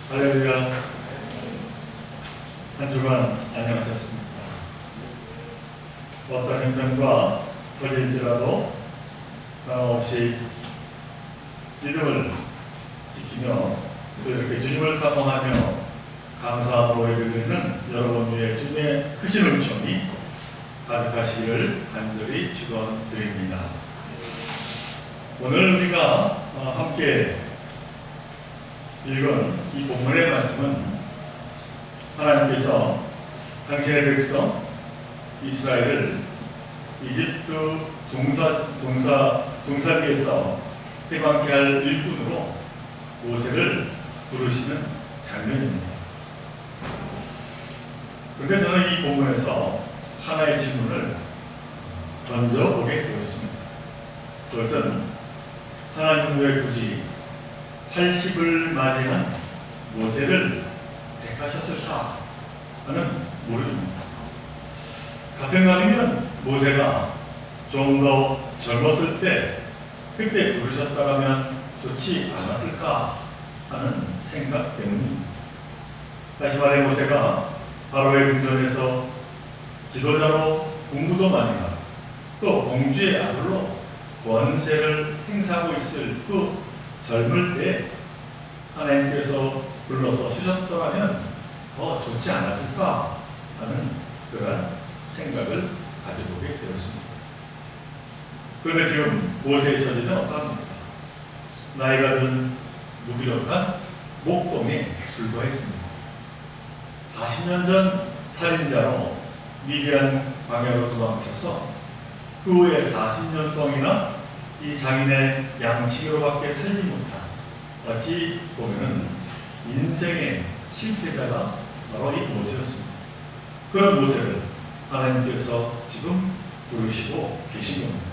할렐루야. 한 주간 안녕하셨습니까? 어떤 형편과 걸릴지라도 변함없이 믿음을 지키며 또 이렇게 주님을 사모하며 감사함으로 예배드리는 여러분 위에 주님의 크신 은총이 가득하시기를 간절히 축원드립니다. 오늘 우리가 함께 읽은 이 본문의 말씀은 하나님께서 당신의 백성 이스라엘을 이집트 종살이에서 해방케 할 일꾼으로 모세를 부르시는 장면입니다. 그런데 저는 이 본문에서 하나의 질문을 던져보게 되었습니다. 그것은 하나님은 왜 굳이 80을 맞이한 모세를 택하셨을까 하는 물음입니다. 같은 말이면 모세가 좀 더 젊었을 때 그때 부르셨다면 좋지 않았을까 하는 생각 때문입니다. 다시 말해 모세가 바로의 궁전에서 지도자로 공부도 많이 하고 또 공주의 아들로 권세를 행사하고 있을 그 젊을 때 하나님께서 불러서 쓰셨더라면 더 좋지 않았을까 하는 그런 생각을 가져보게 되었습니다. 그런데 지금 모세의 처지는 어떠합니까? 나이가 든 무기력한 목동에 불과했습니다. 40년 전 살인자로 미디안 광야로 도망쳐서 그 후에 40년 동안이나 이 장인의 양식으로밖에 살지 못한 어찌 보면은 인생의 실패자가 바로 이 모세였습니다. 그런 모세를 하나님께서 지금 부르시고 계신 겁니다.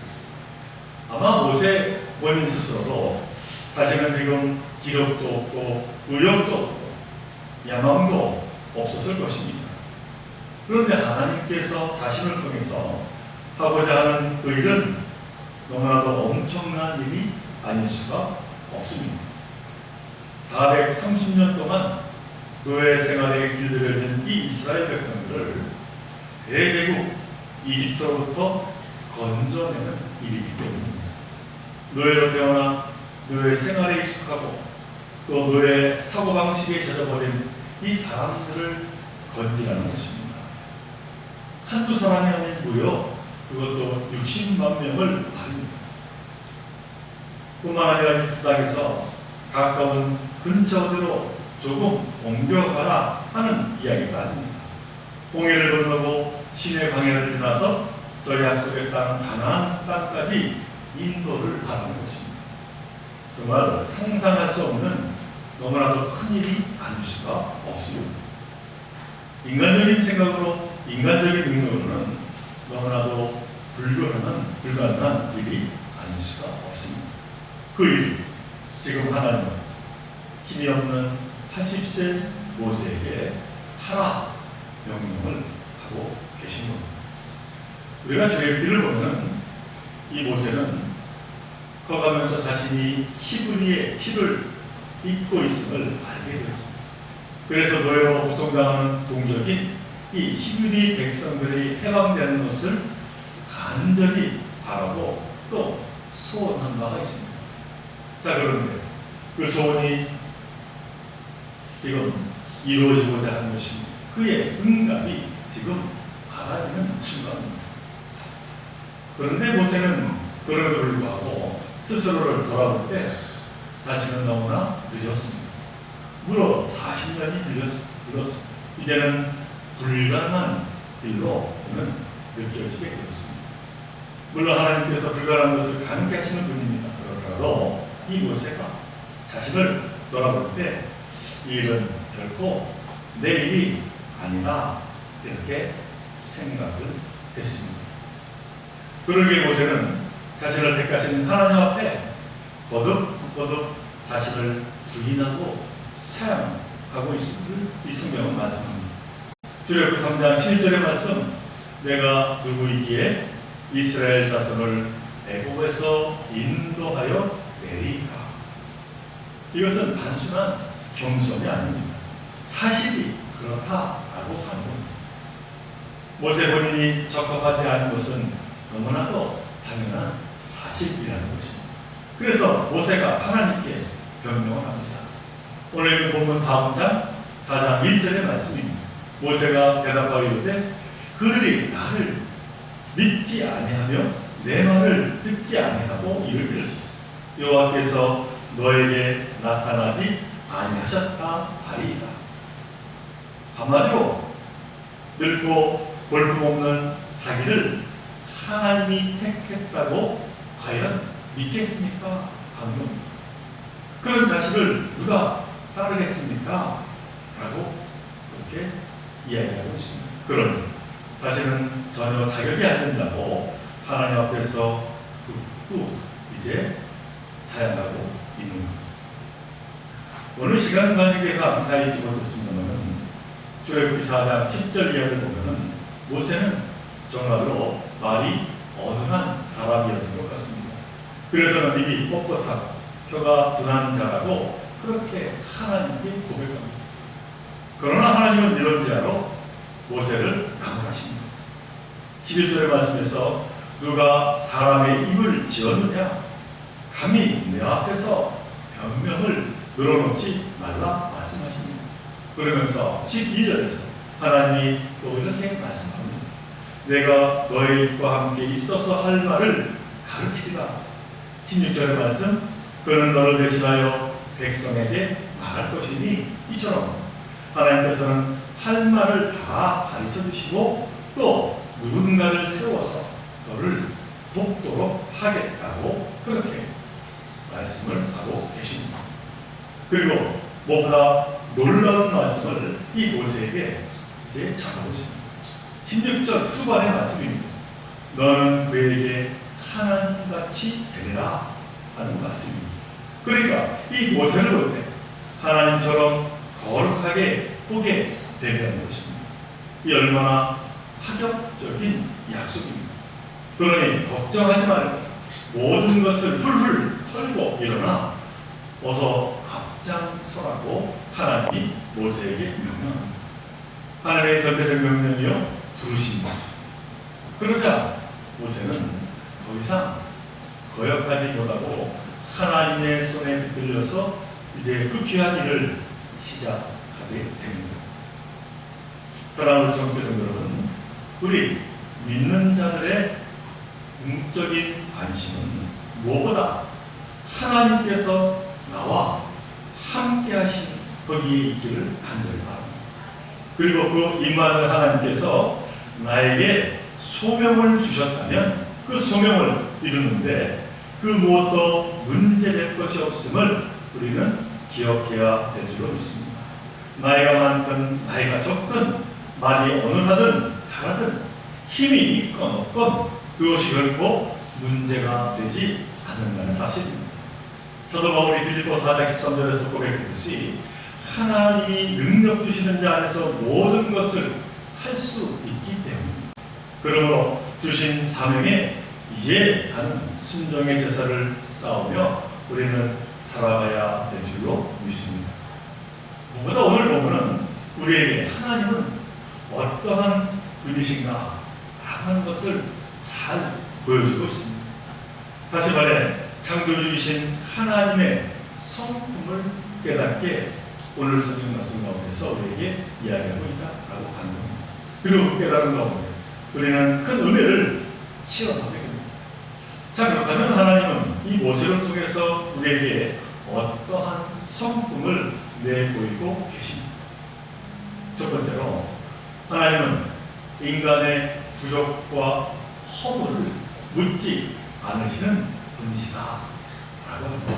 아마 모세 본인 스스로도 자신은 지금 기력도 없고 의욕도 없고 야망도 없었을 것입니다. 그런데 하나님께서 자신을 통해서 하고자 하는 그 일은 너무나도 엄청난 일이 아닐 수가 없습니다. 430년 동안 노예 생활에 길들여진 이 이스라엘 백성들을 대제국 이집트로부터 건져내는 일이기 때문입니다. 노예로 태어나 노예 생활에 익숙하고 또 노예 사고방식에 젖어버린 이 사람들을 건지라는 것입니다. 한두 사람이 아니고요. 그것도 60만 명을 말입니다. 뿐만 아니라 이집트 땅에서 가까운 근처로 조금 옮겨가라 하는 이야기가 아닙니다. 홍해를 건너고 시내 광야를 지나서 저 약속의 땅 가나안 땅까지 인도를 받는 것입니다. 정말 상상할 수 없는 너무나도 큰 일이 아닐 수가 없습니다. 인간적인 생각으로 인간적인 능력으로는 너무나도 불가능한 일이 아닐 수가 없습니다. 그 일이 지금 하나님은 힘이 없는 80세 모세에게 하라 명령을 하고 계신 겁니다. 우리가 출애굽기를 보면 이 모세는 커가면서 자신이 히브리의 피를 입고 있음을 알게 되었습니다. 그래서 노예로 고통당하는 동족인 이 히브리 백성들이 해방되는 것을 간절히 바라고 또 소원한 바가 있습니다. 자, 그런데 그 소원이 지금 이루어지고자 하는 것입니다. 그의 응답이 지금 알아지는 순간입니다. 그런데 모세는 그럼에도 불구하고 스스로를 돌아볼 때 자신은 너무나 늦었습니다. 무려 40년이 들었습니다. 이제는 불가능한 일로는 느껴지게 되었습니다. 물론 하나님께서 불가능한 것을 가능케 하시는 분입니다. 그렇더라도 이 모세가 자신을 돌아볼 때 이 일은 결코 내 일이 아니다 이렇게 생각을 했습니다. 그러기에 모세는 자신을 택하신 하나님 앞에 거듭 자신을 부인하고 사양하고 있음을 이 성경은 말씀합니다. 출애굽기 3장 11절의 말씀, 내가 누구이기에 이스라엘 자손을 애굽에서 인도하여 내리까. 이것은 단순한 겸손이 아닙니다. 사실이 그렇다라고 하는 겁니다. 모세 본인이 적합하지 않은 것은 너무나도 당연한 사실이라는 것입니다. 그래서 모세가 하나님께 변명을 합니다. 오늘 그 본문 다음 장 4장 1절의 말씀입니다. 모세가 대답하여 이르되 그들이 나를 믿지 아니하며 내 말을 듣지 아니하고 이르기를 여호와께서 너에게 나타나지 아니하셨다 하리이다. 한마디로 늙고 볼품없는 자기를 하나님이 택했다고 과연 믿겠습니까? 방금 그런 자식을 누가 따르겠습니까? 라고 그렇게 이야기하고 있습니다. 그러니 자신은 전혀 자격이 안 된다고 하나님 앞에서 꾹꾹 이제 사양하고 있는 겁니다. 오늘 시간 관계에서 아무튼 다 읽지 못했습니다만 출애굽기 4장 10절 이하를 보면은 모세는 정말로 말이 어눌한 사람이었던 것 같습니다. 그래서는 입이 뻣뻣하고 혀가 둔한 자라고 그렇게 하나님께 고백합니다. 그러나 하나님은 이런 자로 모세를 강물하십니다. 11절의 말씀에서 누가 사람의 입을 지었느냐 감히 내 앞에서 변명을 늘어놓지 말라 말씀하십니다. 그러면서 12절에서 하나님이 또 이렇게 말씀합니다. 내가 너의 입과 함께 있어서 할 말을 가르치리라. 16절의 말씀 그는 너를 대신하여 백성에게 말할 것이니 이처럼 하나님께서는 할 말을 다 가르쳐 주시고 또 누군가를 세워서 너를 돕도록 하겠다고 그렇게 말씀을 하고 계십니다. 그리고 무엇보다 놀라운 말씀을 이 모세에게 이제 전하고 있습니다. 16절 후반의 말씀입니다. 너는 그에게 하나님같이 되리라 하는 말씀입니다. 그러니까 이 모세를 볼 때 하나님처럼 거룩하게 보게 되는 것입니다. 이 얼마나 파격적인 약속입니다. 그러니 걱정하지 말고 모든 것을 훌훌 털고 일어나 어서 앞장서라고 하나님이 모세에게 명령합니다. 하나님의 전체적 명령이요 부르십니다. 그러자 모세는 더 이상 거역하지 못하고 하나님의 손에 붙들려서 이제 그 귀한 일을 시작하게 됩니다. 사랑하는 청교정 여러분, 우리 믿는 자들의 궁극적인 관심은 무엇보다 하나님께서 나와 함께 하신 거기에 있기를 간절히 바랍니다. 그리고 그 임하는 하나님께서 나에게 소명을 주셨다면 그 소명을 이루는데 그 무엇도 문제될 것이 없음을 우리는 기억해야 될 줄로 믿습니다. 나이가 많든 나이가 적든 많이 어느하든 잘하든 힘이 있건 없건 그것이 결코 문제가 되지 않는다는 사실입니다. 사도 바울이 빌립보 4장 13절에서 고백했듯이 하나님이 능력 주시는 자 안에서 모든 것을 할 수 있기 때문입니다. 그러므로 주신 사명에 이해하는 순종의 제사를 쌓으며 우리는 살아가야 될 줄로 믿습니다. 무엇보다 오늘 보면은 우리에게 하나님은 어떠한 분이신가 라는 것을 잘 보여주고 있습니다. 다시 말해 창조주이신 하나님의 성품을 깨닫게 오늘 성경 말씀 가운데서 우리에게 이야기하고 있다라고 하는 겁니다. 그리고 깨달은 가운데 우리는 큰 은혜를 체험하게 됩니다. 자, 그렇다면 하나님은 이 모세를 통해서 우리에게 어떠한 성품을 내보이고 계십니다. 첫 번째로 하나님은 인간의 부족과 허물을 묻지 않으시는 분이시다 라고 합니다.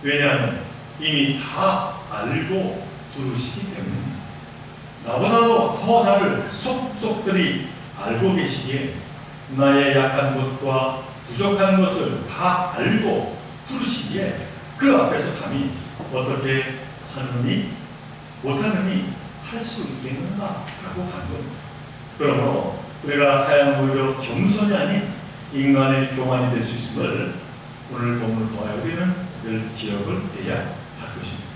왜냐하면 이미 다 알고 부르시기 때문입니다. 나보다도 더 나를 속속들이 알고 계시기에 나의 약한 것과 부족한 것을 다 알고 부르시기에 그 앞에서 감히 어떻게 하느니 못하느니 할 수 있겠는가 라고 하는 겁니다. 그러므로 우리가 사양오히려 겸손이 아닌 인간의 교만이 될 수 있음을 오늘 본문을 통하여 우리는 늘 기억을 해야 할 것입니다.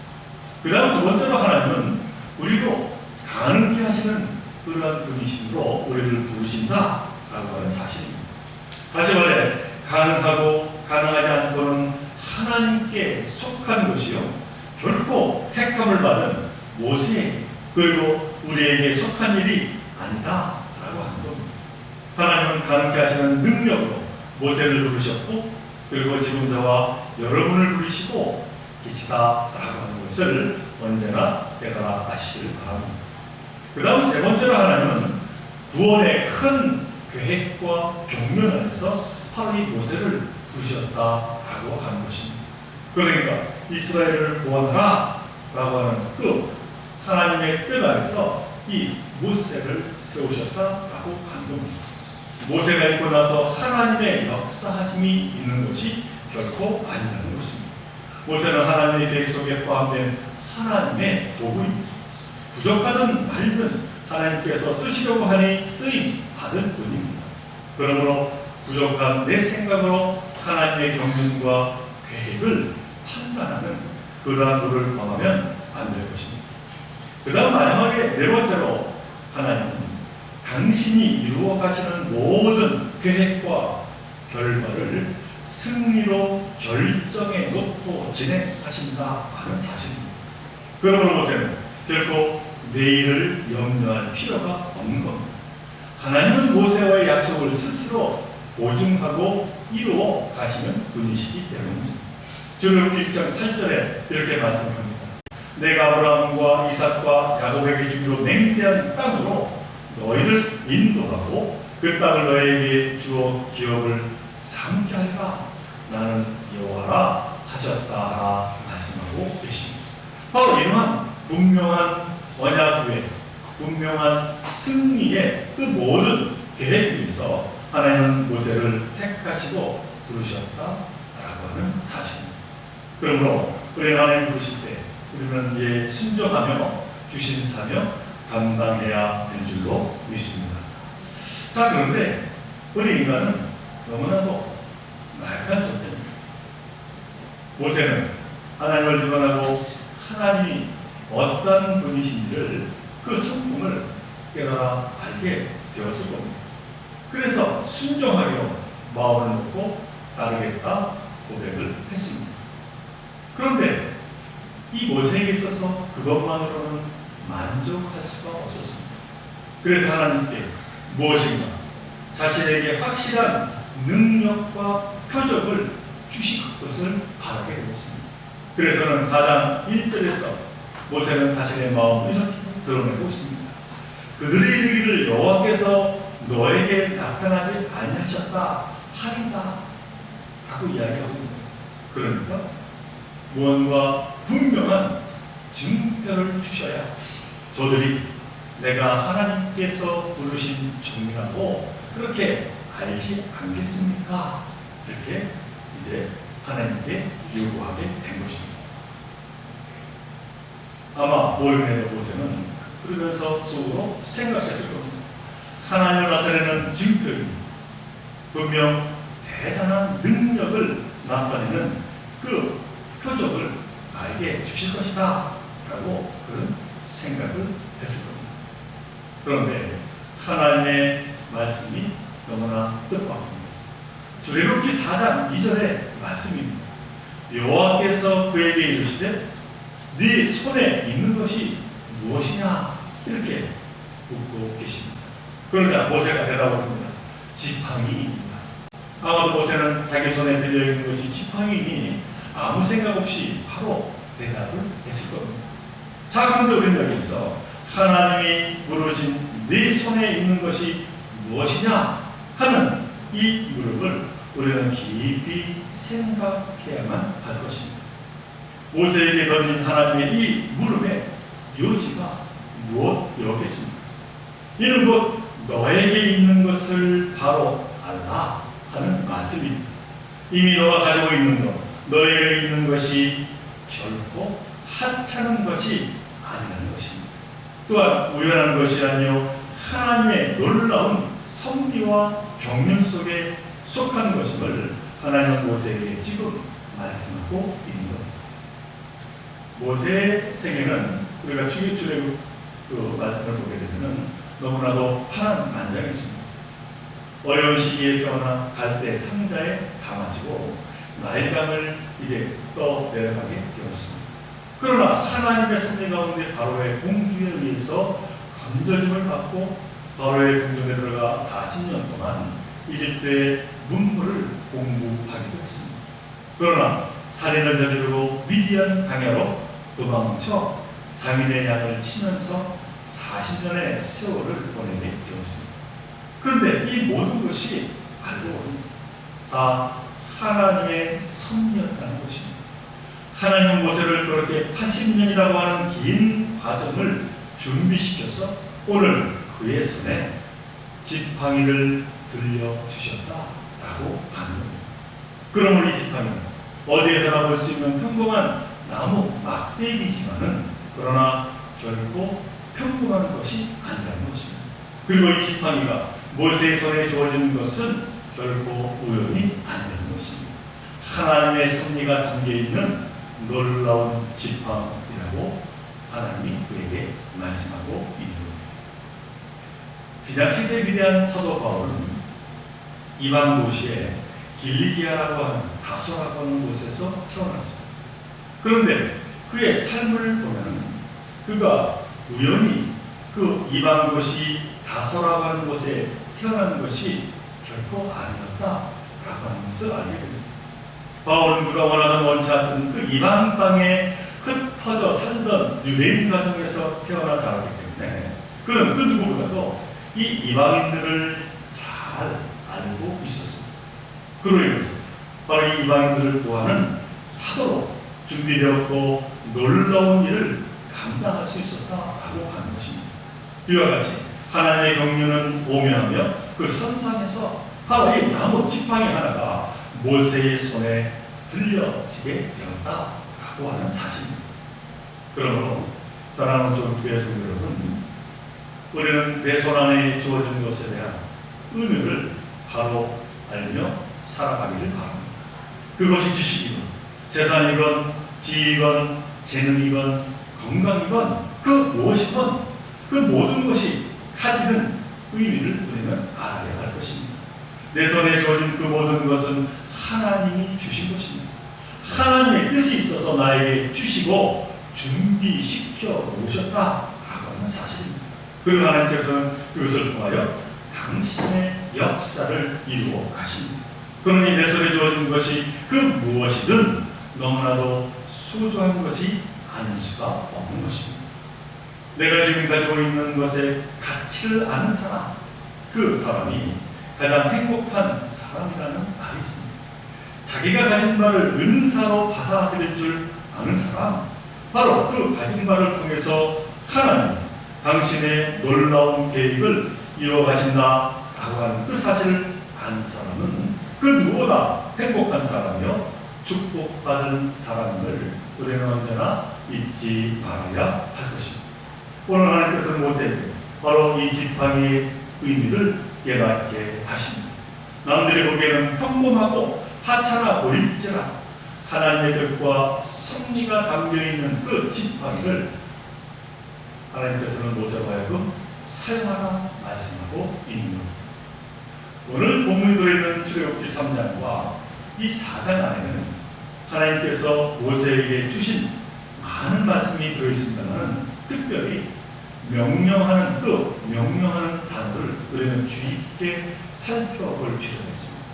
그 다음 두 번째로 하나님은 우리도 가능케 하시는 그러한 분이심으로 우리를 부르신다라고 하는 사실입니다. 다시 말해 가능하고 가능하지 않고는 하나님께 속한 것이요 결코 택함을 받은 모세에게 그리고 우리에게 속한 일이 아니다라고 하는 겁니다. 하나님은 가능케 하시는 능력으로 모세를 부르셨고 그리고 지금 저와 여러분을 부르시고 계시다라고 하는 것을 언제나 깨달아 아시길 바랍니다. 그 다음 세 번째로 하나님은 구원의 큰 계획과 경륜 안에서 바로 이 모세를 부르셨다라고 하는 것입니다. 그러니까 이스라엘을 구원하라 라고 하는 그 하나님의 뜻 안에서 이 모세를 세우셨다라고 하는 겁니다. 모세가 있고 나서 하나님의 역사하심이 있는 것이 결코 아니라는 것입니다. 모세는 하나님의 계획 속에 포함된 하나님의 도구입니다. 부족하든 말든 하나님께서 쓰시려고 하니 쓰임 받을 뿐입니다. 그러므로 부족한 내 생각으로 하나님의 경륜과 계획을 판단하는 그러한 물을 범하면 안 될 것입니다. 그 다음 마지막에 네 번째로 하나님은 당신이 이루어 가시는 모든 계획과 결과를 승리로 결정해 놓고 진행하신다 하는 사실입니다. 그러므로 모세는 결코 내일을 염려할 필요가 없는 겁니다. 하나님은 모세와의 약속을 스스로 보증하고 이루어 가시는 분이시기 때문입니다. 출애굽기 1장 8절에 이렇게 말씀합니다. 내가 아브라함과 이삭과 야곱에게 주기로 맹세한 땅으로 너희를 인도하고 그 땅을 너희에게 주어 기업을 삼게 하리라. 나는 여호와라 하셨다라 말씀하고 계십니다. 바로 이러한 분명한 언약 위에 분명한 승리의 그 모든 계획 위에서 하나님은 모세를 택하시고 부르셨다라고 하는 사실입니다. 그러므로 우리는 하나님 부르실 때 우리는 이에 순종하며 주신 사명 감당해야 될 줄로 믿습니다. 자, 그런데 우리 인간은 너무나도 나약한 존재입니다. 모세는 하나님을 드러나고 하나님이 어떤 분이신지를 그 성품을 깨달아 알게 되었을 겁니다. 그래서 순종하기로 마음을 놓고 따르겠다 고백을 했습니다. 그런데 이 모세에게 있어서 그것만으로는 만족할 수가 없었습니다. 그래서 하나님께 무엇인가 자신에게 확실한 능력과 표적을 주실 것을 바라게 되었습니다. 그래서는 4장 1절에서 모세는 자신의 마음을 이렇게 드러내고 있습니다. 그들이 이르기를 여호와께서 너에게 나타나지 아니하셨다 하리다 라고 이야기하고 있습니다. 그러니까 무언가 분명한 증표를 주셔야 저들이 내가 하나님께서 부르신 종이라고 그렇게 알지 않겠습니까? 이렇게 이제 하나님께 요구하게 된 것입니다. 아마 모르는 모세는 그러면서 속으로 생각했을 겁니다. 하나님을 나타내는 증표입니다. 분명 대단한 능력을 나타내는 그 표적을 나에게 주실 것이다 라고 그런 생각을 했을 겁니다. 그런데 하나님의 말씀이 너무나 뜻밖입니다. 출애굽기 4장 2절의 말씀입니다. 여호와께서 그에게 이르시되 네 손에 있는 것이 무엇이냐 이렇게 묻고 계십니다. 그러자 모세가 대답을 합니다. 지팡이입니다. 아마도 모세는 자기 손에 들려있는 것이 지팡이니 아무 생각 없이 바로 대답을 했을 겁니다. 자, 그런데 우리는 여기서 하나님이 물으신 네 손에 있는 것이 무엇이냐 하는 이 물음을 우리는 깊이 생각해야만 할 것입니다. 모세에게 던진 하나님의 이 물음의 요지가 무엇이었겠습니까? 이는 곧 너에게 있는 것을 바로 알라 하는 말씀입니다. 이미 너가 가지고 있는 것, 너에게 있는 것이 결코 하찮은 것이 아니라는 것입니다. 또한 우연한 것이 아니요 하나님의 놀라운 섭리와 경륜 속에 속한 것임을 하나님은 모세에게 지금 말씀하고 있는 겁니다. 모세의 생애는 우리가 출애굽 그 말씀을 보게 되면은 너무나도 파란만장했습니다. 어려운 시기에 태어나 갈대 상자에 담아지고 나일강을 이제 떠내려가게 되었습니다. 그러나 하나님의 섭리 가운데 바로의 공주에 의해서 건져짐을 받고 바로의 궁전에 들어가 40년 동안 이집트의 문물을 공부하게 되었습니다. 그러나 살인을 저지르고 미디안 강야로 도망쳐 장인의 양을 치면서 40년의 세월을 보내게 되었습니다. 그런데 이 모든 것이 알고 보니 다 하나님의 섭리였다는 것입니다. 하나님은 모세를 그렇게 80년이라고 하는 긴 과정을 준비시켜서 오늘 그의 손에 지팡이를 들려주셨다라고 하는 겁니다. 그러므로 이 지팡이는 어디에서나 볼 수 있는 평범한 나무 막대기지만은 그러나 결코 평범한 것이 아니라는 것입니다. 그리고 이 지팡이가 모세의 손에 주어진 것은 결코 우연이 아니라는 것입니다. 하나님의 섭리가 담겨있는 놀라운 지팡이라고 하나님이 그에게 말씀하고 있는 겁니다. 신약시대 위대한 사도 바울은 이방 도시에 길리기아라고 하는 다소라고 하는 곳에서 태어났습니다. 그런데 그의 삶을 보면 그가 우연히 그 이방 도시 다소라고 하는 곳에 태어난 것이 결코 아니었다라고 하는 것을 알게 됩니다. 바울은 그가 원하던 원치 않던 그 이방 땅에 흩어져 살던 유대인 가정에서 태어나 자랐기 때문에 그는 그 누구보다도 이 이방인들을 잘 알고 있었습니다. 그로 인해서 바로 이 이방인들을 구하는 사도로 준비되었고 놀라운 일을 감당할 수 있었다라고 하는 것입니다. 이와 같이 하나님의 경륜은 오묘하며 그 선상에서 바로 이 나무 지팡이 하나가 모세의 손에 들려지게 되었다라고 하는 사실입니다. 그러므로 사랑하는 교회 성도 여러분, 우리는 내 손 안에 주어진 것에 대한 의미를 바로 알며 살아가기를 바랍니다. 그것이 지식이건 재산이건 지위건 재능이건 건강이건 그 무엇이건 그 모든 것이 가지는 의미를 우리는 알아야 할 것입니다. 내 손에 주어진 그 모든 것은 하나님이 주신 것입니다. 하나님의 뜻이 있어서 나에게 주시고 준비시켜 놓으셨다라고 하는 사실입니다. 그리고 하나님께서는 그것을 통하여 당신의 역사를 이루어 가십니다. 그러니 내 손에 주어진 것이 그 무엇이든 너무나도 소중한 것이 아닐 수가 없는 것입니다. 내가 지금 가지고 있는 것의 가치를 아는 사람, 그 사람이 가장 행복한 사람이라는 말이 있습니다. 자기가 가진 바를 은사로 받아들일 줄 아는 사람, 바로 그 가진 바를 통해서 하나님 당신의 놀라운 계획을 이루어 가신다라고 하는 그 사실을 아는 사람은 그 누구보다 행복한 사람이요 축복받은 사람을 우리는 언제나 잊지 말아야 할 것입니다. 오늘 하나님께서 모세에게 바로 이 지팡이의 의미를 깨닫게 하십니다. 남들이 보기에는 평범하고 하찮아 보일지라 하나님의 뜻과 섭리가 담겨있는 그 지팡이를 하나님께서는 모세로 하여금 사용하라 말씀하고 있는 겁니다. 오늘 본문이 들어있는 출애굽기 3장과 이 4장 안에는 하나님께서 모세에게 주신 많은 말씀이 들어있습니다만 특별히 명령하는 단어를 우리는 주의 깊게 살펴볼 필요가 있습니다.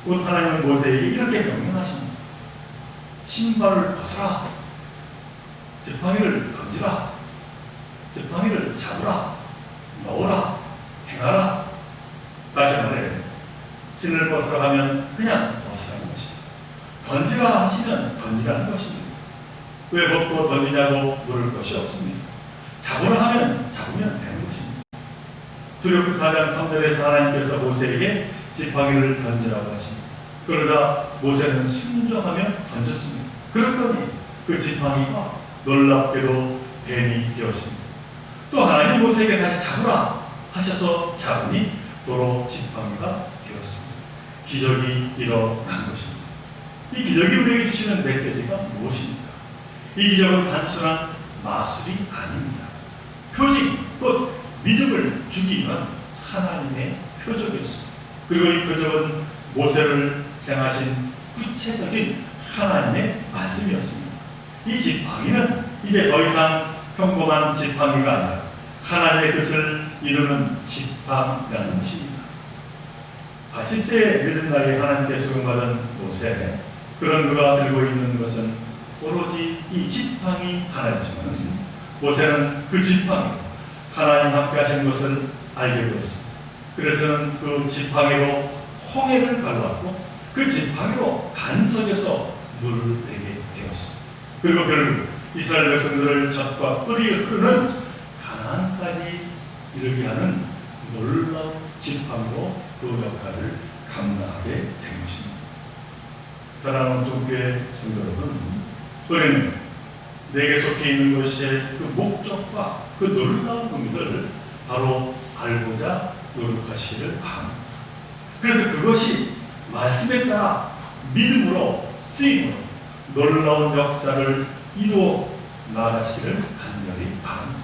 곧 하나님은 모세에게 이렇게 명령하십니다. 신발을 벗어라. 지팡이를 던지라. 지팡이를 잡으라. 넣으라. 행하라. 다시 말해 신을 벗으라 하면 그냥 벗으라는 것입니다. 던지라 하시면 던지라는 것입니다. 왜 벗고 던지냐고 물을 것이 없습니다. 잡으라 하면 잡으면 되는 것입니다. 출애굽기 4장 3절에서 하나님께서 모세에게 지팡이를 던지라고 하십니다. 그러자 모세는 순종하며 던졌습니다. 그랬더니 그 지팡이가 놀랍게도 뱀이 되었습니다. 또 하나님 모세에게 다시 잡으라 하셔서 잡으니 도로 지팡이가 되었습니다. 기적이 일어난 것입니다. 이 기적이 우리에게 주시는 메시지가 무엇입니까? 이 기적은 단순한 마술이 아닙니다. 표징, 곧 믿음을 주기 위한 하나님의 표적이었습니다. 그리고 이 표적은 모세를 향하신 구체적인 하나님의 말씀이었습니다. 이 지팡이는 이제 더 이상 평범한 지팡이가 아니라 하나님의 뜻을 이루는 지팡이라는 것입니다. 80세에 늦은 나이에 하나님께 수용받은 모세, 그런 그가 들고 있는 것은 오로지 이 지팡이 하나였지만 모세는 그 지팡이로 하나님 함께 하신 것을 알게 되었습니다. 그래서 그 지팡이로 홍해를 갈랐고 그 지팡이로 반석에서 물을 내게 되었습니다. 그리고 결국 이스라엘 백성들을 젖과 꿀이 흐르는 가나안까지 이르게 하는 놀라운 지팡이로 그 역할을 감당하게 된 것입니다. 사랑하는 종교의 성도 여러분, 우리는 내게 속해 있는 것의 그 목적과 그 놀라운 의미를 바로 알고자 노력하시기를 바랍니다. 그래서 그것이 말씀에 따라 믿음으로 쓰임으로 놀라운 역사를 이루어 나가시기를 간절히 바랍니다.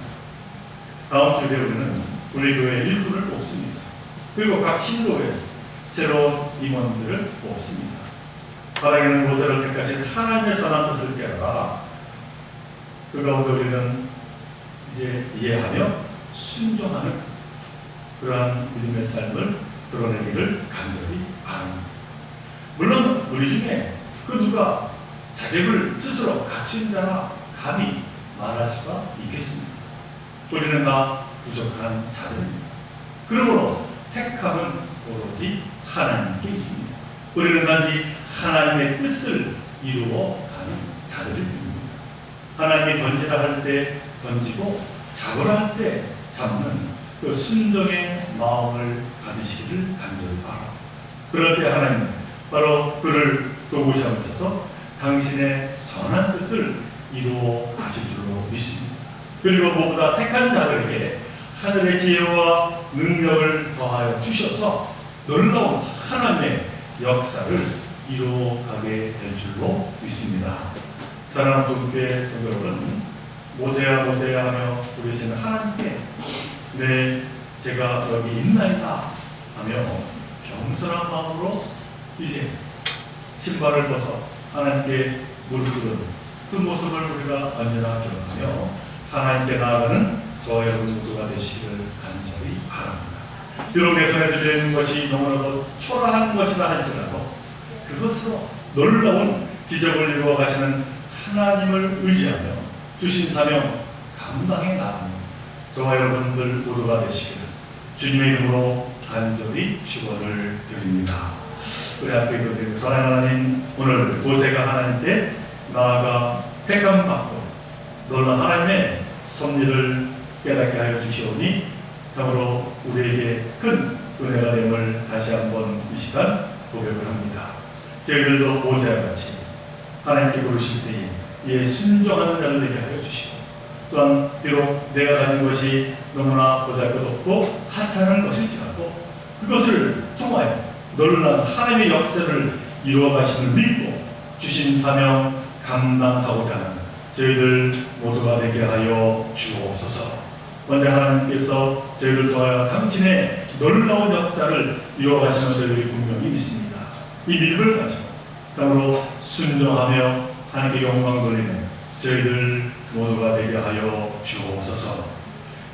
다음 주에 우리는 우리 교회 일부를 뽑습니다. 그리고 각 신도에서 새로운 임원들을 뽑습니다. 살아있는 모세를 택하신 하나님의 선한 뜻을 깨달아 그 가운데 우리는 이제 이해하며 순종하는 그러한 믿음의 삶을 드러내기를 간절히 바랍니다. 물론 우리 중에 그 누가 자격을 스스로 갖춘 자라 감히 말할 수가 있겠습니다. 우리는 다 부족한 자들입니다. 그러므로 택함은 오로지 하나님께 있습니다. 우리는 단지 하나님의 뜻을 이루어 가는 자들일 뿐입니다. 하나님이 던지라 할 때 던지고 잡으라 할 때 잡는 그 순종의 마음을 가지시기를 간절히 바랍니다. 그럴 때 하나님은 바로 그를 도우시면서 당신의 선한 뜻을 이루어 가실 줄로 믿습니다. 그리고 무엇보다 택한 자들에게 하늘의 지혜와 능력을 더하여 주셔서 놀라운 하나님의 역사를 이루어 가게 될 줄로 믿습니다. 사랑하는 교회 성도 여러분, 모세야 모세야 하며 부르시는 하나님께 제가 여기 있나이다 하며 겸손한 마음으로 이제 신발을 벗어 하나님께 무릎 꿇은 그 모습을 우리가 언제나 기억하며 하나님께 나아가는 저와 여러분 모두가 되시기를 간절히 바랍니다. 비록 내 손에 들려있는 것이 너무나도 초라한 것이라 할지라도 그것으로 놀라운 기적을 이루어 가시는 하나님을 의지하며 주신 사명 감당해 나가는 저와 여러분들 모두가 되시기를 주님의 이름으로 간절히 축원을 드립니다. 우리 함께 기도드리고, 사랑하는 하나님, 오늘 모세가 하나님께 나아가 택함 받고 놀라운 하나님의 섭리를 깨닫게 하여 주시오니 참으로 우리에게 큰 은혜가 됨을 다시 한번 이 시간 고백을 합니다. 저희들도 모세와 같이 하나님께 부르실 때에 이에 순종하는 자를 되게 하여 주시고, 또한 비록 내가 가진 것이 너무나 보잘것없고 하찮은 것일지라도 그것을 통하여 놀라운 하나님의 역사를 이루어 가심을 믿고 주신 사명 감당하고자 하는 저희들 모두가 되게 하여 주옵소서. 먼저 하나님께서 저희를 통하여 당신의 놀라운 역사를 이루어 가시는 저희들이 분명히 믿습니다. 이 믿음을 가지고 참으로 순종하며 하나님께 영광 돌리는 저희들 모두가 되게 하여 주옵소서.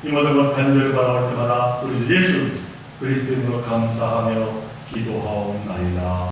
이 모든 것 간절히 바라올 때마다 우리 주 예수 그리스도 이름으로 감사하며 기도하옵나이다.